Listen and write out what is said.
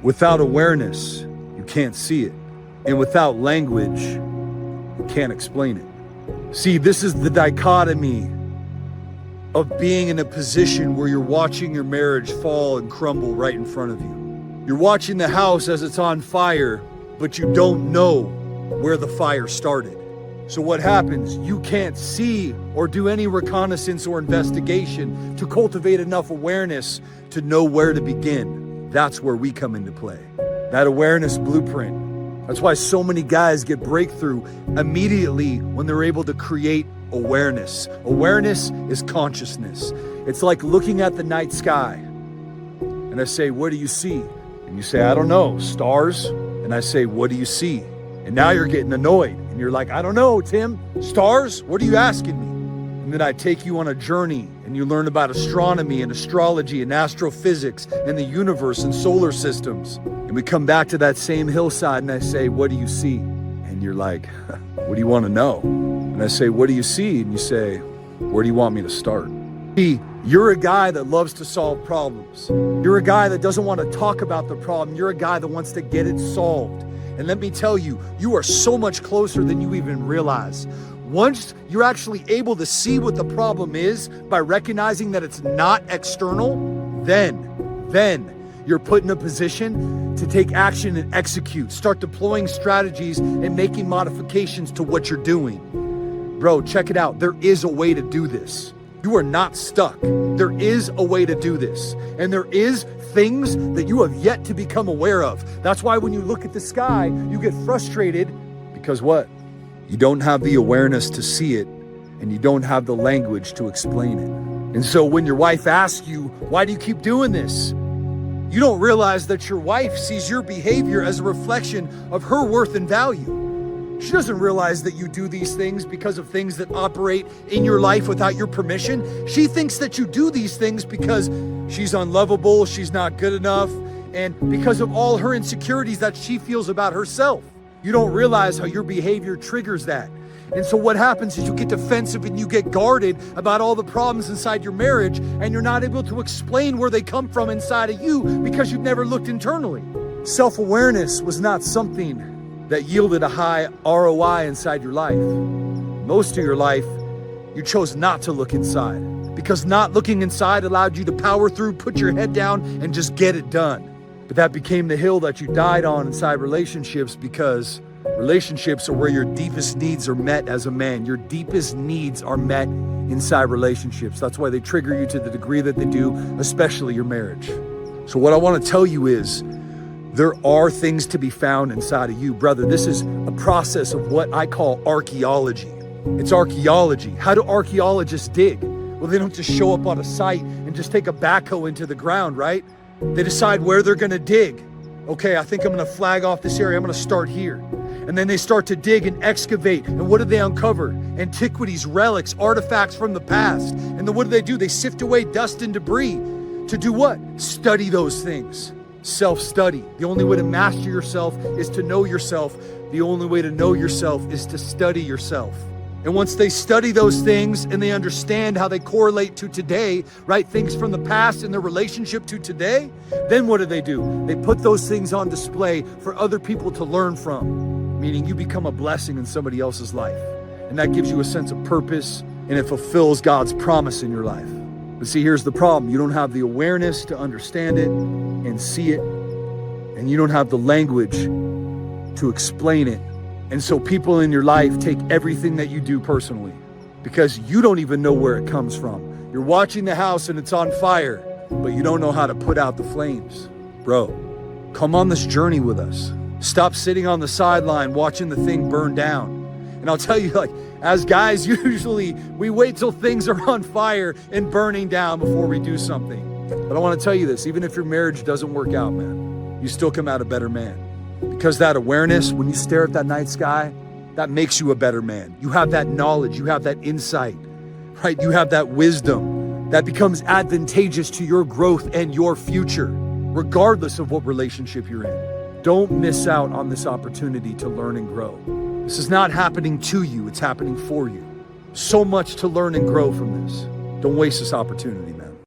Without awareness, you can't see it. And without language, you can't explain it. See, this is the dichotomy of being in a position where you're watching your marriage fall and crumble right in front of you. You're watching the house as it's on fire, but you don't know where the fire started. So what happens? You can't see or do any reconnaissance or investigation to cultivate enough awareness to know where to begin. That's where we come into play. That awareness blueprint. That's why so many guys get breakthrough immediately when they're able to create awareness. Awareness is consciousness. It's like looking at the night sky. And I say, what do you see? And you say, I don't know, stars. And I say, what do you see? And now you're getting annoyed. And you're like, I don't know, Tim. Stars? What are you asking me? And then I take you on a journey and you learn about astronomy and astrology and astrophysics and the universe and solar systems. And we come back to that same hillside and I say, what do you see? And you're like, what do you want to know? And I say, what do you see? And you say, where do you want me to start? See, you're a guy that loves to solve problems. You're a guy that doesn't want to talk about the problem. You're a guy that wants to get it solved. And let me tell you, you are so much closer than you even realize. Once you're actually able to see what the problem is by recognizing that it's not external, then you're put in a position to take action and execute. Start deploying strategies and making modifications to what you're doing. Bro, check it out. There is a way to do this. You are not stuck. There is a way to do this. And there is things that you have yet to become aware of. That's why when you look at the sky, you get frustrated because what? You don't have the awareness to see it, and you don't have the language to explain it. And so when your wife asks you, why do you keep doing this? You don't realize that your wife sees your behavior as a reflection of her worth and value. She doesn't realize that you do these things because of things that operate in your life without your permission. She thinks that you do these things because she's unlovable, she's not good enough, and because of all her insecurities that she feels about herself. You don't realize how your behavior triggers that. And so what happens is you get defensive and you get guarded about all the problems inside your marriage, and you're not able to explain where they come from inside of you because you've never looked internally. Self-awareness was not something that yielded a high ROI inside your life. Most of your life, you chose not to look inside because not looking inside allowed you to power through, put your head down, and just get it done. But that became the hill that you died on inside relationships, because relationships are where your deepest needs are met as a man. Your deepest needs are met inside relationships. That's why they trigger you to the degree that they do, especially your marriage. So what I want to tell you is, there are things to be found inside of you, brother. This is a process of what I call archaeology. It's archaeology. How do archaeologists dig? Well, they don't just show up on a site and just take a backhoe into the ground, right? They decide where they're gonna dig. Okay, I think I'm gonna flag off this area. I'm gonna start here. And then they start to dig and excavate. And what do they uncover? Antiquities, relics, artifacts from the past. And then what do? They sift away dust and debris. To do what? Study those things. Self-study. The only way to master yourself is to know yourself. The only way to know yourself is to study yourself. And once they study those things and they understand how they correlate to today, right? Things from the past and their relationship to today, then what do? They put those things on display for other people to learn from, meaning you become a blessing in somebody else's life. And that gives you a sense of purpose, and it fulfills God's promise in your life. But see, here's the problem. You don't have the awareness to understand it and see it, and you don't have the language to explain it. And so people in your life take everything that you do personally because you don't even know where it comes from. You're watching the house and it's on fire, but you don't know how to put out the flames. Bro, come on this journey with us. Stop sitting on the sideline watching the thing burn down. And I'll tell you, like, as guys, usually we wait till things are on fire and burning down before we do something. But I want to tell you this, even if your marriage doesn't work out, man, you still come out a better man. Because that awareness, when you stare at that night sky, that makes you a better man. You have that knowledge, you have that insight, right? You have that wisdom that becomes advantageous to your growth and your future, regardless of what relationship you're in. Don't miss out on this opportunity to learn and grow. This is not happening to you, it's happening for you. So much to learn and grow from this. Don't waste this opportunity.